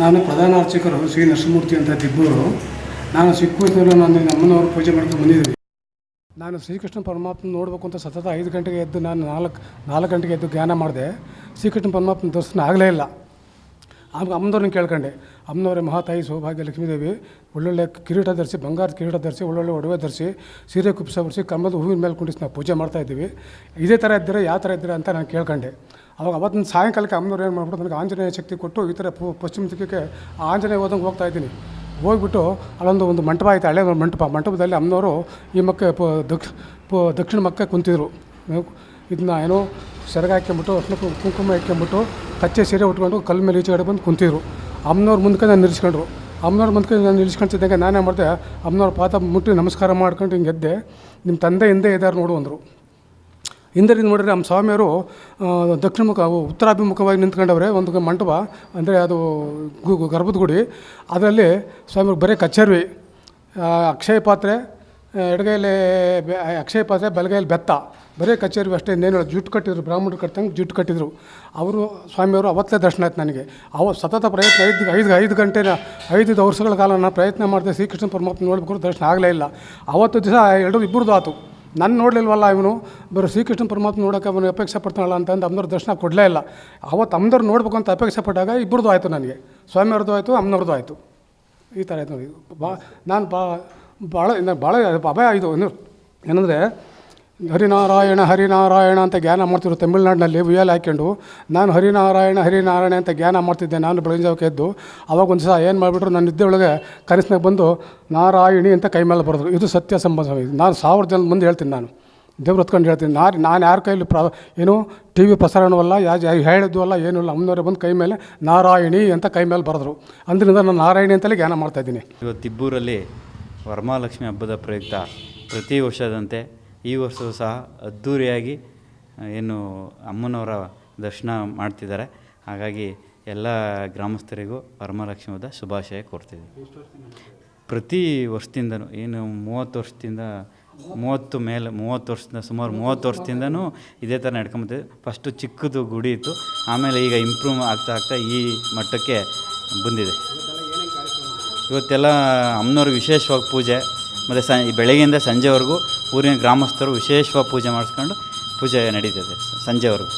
ನಾನು ಪ್ರಧಾನ ಅರ್ಚಕರು ಶ್ರೀ ನರಸಿಂಹಮೂರ್ತಿ ಅಂತ ದಿಬ್ಬೂರು. ನಾನು ಚಿಕ್ಕ ವಯಸ್ಸಲ್ಲಿ ನಾನು ಅಮ್ಮನವರು ಪೂಜೆ ಮಾಡ್ಕೊಂಡು ಬಂದಿದ್ದೀನಿ. ನಾನು ಶ್ರೀಕೃಷ್ಣ ಪರಮಾತ್ಮ ನೋಡಬೇಕು ಅಂತ ಸತತ 5 ಗಂಟೆಗೆ ಎದ್ದು ನಾನು 4 ಗಂಟೆಗೆ ಎದ್ದು ಧ್ಯಾನ ಮಾಡಿದೆ. ಶ್ರೀಕೃಷ್ಣ ಪರಮಾತ್ಮನ ದರ್ಶನ ಆಗಲೇ ಇಲ್ಲ. ಆಮೇಲೆ ಅಮ್ಮನವ್ರನ್ನ ಕೇಳ್ಕೊಂಡೆ. ಅಮ್ಮನವರೇ ಮಹಾತಾಯಿ ಸೌಭಾಗ್ಯ ಲಕ್ಷ್ಮೀದೇವಿ ಒಳ್ಳೊಳ್ಳೆ ಕಿರೀಟ ಧರಿಸಿ, ಬಂಗಾರದ ಕಿರೀಟ ಧರಿಸಿ, ಒಳ್ಳೊಳ್ಳೆ ಒಡವೆ ಧರಿಸಿ, ಸೀರೆ ಕುಪ್ಸ ಹೊರಿಸಿ, ಕಮಲದ ಹೂವಿನ ಮೇಲೆ ಕುಂಡಿಸಿ ನಾವು ಪೂಜೆ ಮಾಡ್ತಾಯಿದ್ದೀವಿ. ಇದೇ ಥರ ಇದ್ದೀರಾ, ಯಾವ ಥರ ಇದ್ದೀರಾ ಅಂತ ನಾನು ಕೇಳ್ಕೊಂಡೆ. ಅವಾಗ ಅವತ್ತಿನ ಸಾಯಂಕಾಲಕ್ಕೆ ಅಮ್ಮನವ್ರು ಏನು ಮಾಡ್ಬಿಟ್ಟು ನನಗೆ ಆಂಜನೇಯ ಶಕ್ತಿ ಕೊಟ್ಟು ಈ ಥರ ಪಶ್ಚಿಮ ದಿಕ್ಕಕ್ಕೆ ಆಂಜನೇಯ ಹೋದಂಗೆ ಹೋಗ್ತಾಯಿದ್ದೀನಿ. ಹೋಗ್ಬಿಟ್ಟು ಅಲ್ಲೊಂದು ಮಂಟಪ ಆಯಿತು, ಹಳೆ ಮಂಟಪದಲ್ಲಿ ಅಮ್ಮನವರು ಈ ದಕ್ಷಿಣ ಮಕ್ಕ ಕುಂತಿದ್ರು. ಇದನ್ನ ಏನೋ ಸೆರಗ ಹಾಕ್ಕೊಂಬಿಟ್ಟು ಕುಂಕುಮ ಹಾಕ್ಕೊಂಬಿಟ್ಟು ಕಚ್ಚೆ ಸೀರೆ ಉಟ್ಕೊಂಡು ಕಲ್ಲು ಮೇಲೆ ಈಚೆಗಡೆ ಬಂದು ಕುಂತಿದ್ರು. ಅಮ್ಮನವ್ರ ಮುಂದಕ್ಕೆ ನಾನು ನಿಲ್ಲಿಸ್ಕೊಂಡ್ರು. ಅಮ್ಮನವ್ರ ಮುಂದಕ್ಕೆ ನಾನು ನಿಲ್ಲಿಸ್ಕೊಳ್ತಿದ್ದಂಗೆ ನಾನೇ ಮಾಡಿದೆ, ಅಮ್ಮನವ್ರ ಪಾದ ಮುಟ್ಟಿ ನಮಸ್ಕಾರ ಮಾಡ್ಕೊಂಡು ಹಿಂಗೆ ಎದ್ದೆ. ನಿಮ್ಮ ತಂದೆ ಹಿಂದೆ ಇದ್ದಾರೆ ನೋಡು ಅಂದರು. ಹಿಂದರಿಂದ ನೋಡಿದ್ರೆ ನಮ್ಮ ಸ್ವಾಮಿಯವರು ಉತ್ತರಾಭಿಮುಖವಾಗಿ ನಿಂತ್ಕೊಂಡವ್ರೆ. ಒಂದು ಮಂಟಪ ಅಂದರೆ ಅದು ಗರ್ಭದ ಗುಡಿ. ಅದರಲ್ಲಿ ಸ್ವಾಮಿಯವ್ರು ಬರೀ ಕಚ್ಚೇರಿ, ಅಕ್ಷಯ ಪಾತ್ರೆ ಎಡಗೈಲಿ ಅಕ್ಷಯ ಪಾತ್ರೆ, ಬಲಗೈಲಿ ಬೆತ್ತ, ಬರೀ ಕಚೇರಿ ಅಷ್ಟೇ. ಇನ್ನೇನು ಜುಟ್ಟು ಕಟ್ಟಿದ್ರು, ಬ್ರಾಹ್ಮಣರು ಕಟ್ಟಂಗೆ ಜುಟ್ಟು ಕಟ್ಟಿದ್ರು ಅವರು. ಸ್ವಾಮಿಯವರು ಅವತ್ತೇ ದರ್ಶನ ಆಯ್ತು ನನಗೆ. ಸತತ ಪ್ರಯತ್ನ 5 ಗಂಟೆನ 5 ವರ್ಷಗಳ ಕಾಲ ನಾನು ಪ್ರಯತ್ನ ಮಾಡಿದೆ ಶ್ರೀಕೃಷ್ಣ ಪರಮಾತ್ಮ ನೋಡಬೇಕು, ದರ್ಶನ ಆಗಲೇ ಇಲ್ಲ. ಅವತ್ತು ದಿವಸ ಇಬ್ಬರದ್ದು ಆಯ್ತು. ನನ್ನ ನೋಡಲಿಲ್ವಲ್ಲ ಇವನು, ಬರೋ ಶ್ರೀಕೃಷ್ಣ ಪರಮಾತ್ಮ ನೋಡೋಕೆ ಅವನು ಅಪೇಕ್ಷೆ ಪಡ್ತಾನಲ್ಲ ಅಂತಂದು ಅಮ್ಮನವ್ರ ದರ್ಶನ ಕೊಡಲೇ ಇಲ್ಲ. ಅವತ್ತು ಅಮ್ಮನವ್ರು ನೋಡ್ಬೇಕು ಅಂತ ಅಪೇಕ್ಷೆ ಪಟ್ಟಾಗ ಇಬ್ಬರದ್ದು ಆಯಿತು ನನಗೆ. ಸ್ವಾಮಿಯವ್ರದ್ದು ಆಯಿತು, ಅಮ್ಮನವ್ರದ್ದು ಆಯಿತು. ಈ ಥರ ಆಯ್ತು ನೋಡಿ. ನಾನು ಭಾಳ ಅಭಯ ಆಯಿತು. ಏನಂದರೆ ಹರಿನಾರಾಯಣ ಹರಿನಾರಾಯಣ ಅಂತ ಜ್ಞಾನ ಮಾಡ್ತಿದ್ರು ತಮಿಳ್ನಾಡಿನಲ್ಲಿ ಉಯ್ಯಾಲೆ ಹಾಕ್ಕೊಂಡು. ನಾನು ಹರಿನಾರಾಯಣ ಅಂತ ಜ್ಞಾನ ಮಾಡ್ತಿದ್ದೆ. ನಾನು ಬೆಳಗಿನ ಜಾವಕ್ಕೆ ಎದ್ದು ಅವಾಗ ಒಂದು ಸಹ ಏನು ಮಾಡಿಬಿಟ್ರು, ನನ್ನ ನಿದ್ದೆ ಒಳಗೆ ಕನಸಿನಾಗ ಬಂದು ನಾರಾಯಣಿ ಅಂತ ಕೈ ಮೇಲೆ ಬರೆದ್ರು. ಇದು ಸತ್ಯ ಸಂಬಂಧ. ನಾನು 1000 ಜನ ಮುಂದೆ ಹೇಳ್ತೀನಿ, ನಾನು ದೇವ್ರು ಹೊತ್ಕೊಂಡು ಹೇಳ್ತೀನಿ. ನಾನು ಯಾರ ಕೈಲಿ ಏನು TV ಪ್ರಸಾರಣವಲ್ಲ, ಹೇಳಿದ್ದು ಅಲ್ಲ, ಏನೂ ಇಲ್ಲ. ಅಮ್ಮನವರೇ ಬಂದು ಕೈ ಮೇಲೆ ನಾರಾಯಣಿ ಅಂತ ಕೈ ಮೇಲೆ ಬರೆದ್ರು. ಅಂದ್ರಿಂದ ನಾನು ನಾರಾಯಣಿ ಅಂತಲೇ ಜ್ಞಾನ ಮಾಡ್ತಾಯಿದ್ದೀನಿ. ಇವತ್ತು ತಿಬ್ಬೂರಲ್ಲಿ ವರಮಹಾಲಕ್ಷ್ಮಿ ಹಬ್ಬದ ಪ್ರಯುಕ್ತ ಪ್ರತಿ ವರ್ಷದಂತೆ ಈ ವರ್ಷವೂ ಸಹ ಅದ್ಧೂರಿಯಾಗಿ ಏನು ಅಮ್ಮನವರ ದರ್ಶನ ಮಾಡ್ತಿದ್ದಾರೆ. ಹಾಗಾಗಿ ಎಲ್ಲ ಗ್ರಾಮಸ್ಥರಿಗೂ ವರಮಹಾಲಕ್ಷ್ಮಿ ಹಬ್ಬದ ಶುಭಾಶಯ ಕೋರ್ತಿದ್ದೀವಿ. ಪ್ರತಿ ವರ್ಷದಿಂದನೂ ಏನು 30 ವರ್ಷದಿಂದ 30 ವರ್ಷದಿಂದ ಸುಮಾರು 30 ವರ್ಷದಿಂದನೂ ಇದೇ ಥರ ನಡ್ಕೊಂಬತ್ತಿದೆ. ಫಸ್ಟು ಚಿಕ್ಕದು ಗುಡಿ ಇತ್ತು, ಆಮೇಲೆ ಈಗ ಇಂಪ್ರೂವ್ ಆಗ್ತಾ ಈ ಮಟ್ಟಕ್ಕೆ ಬಂದಿದೆ. ಇವತ್ತೆಲ್ಲ ಅಮ್ಮನವ್ರಿಗೆ ವಿಶೇಷವಾಗಿ ಪೂಜೆ, ಮತ್ತು ಬೆಳಗ್ಗೆಯಿಂದ ಸಂಜೆವರೆಗೂ ಊರಿನ ಗ್ರಾಮಸ್ಥರು ವಿಶೇಷವಾಗಿ ಪೂಜೆ ಮಾಡಿಸ್ಕೊಂಡು ಪೂಜೆ ನಡೀತದೆ ಸಂಜೆವರೆಗೂ.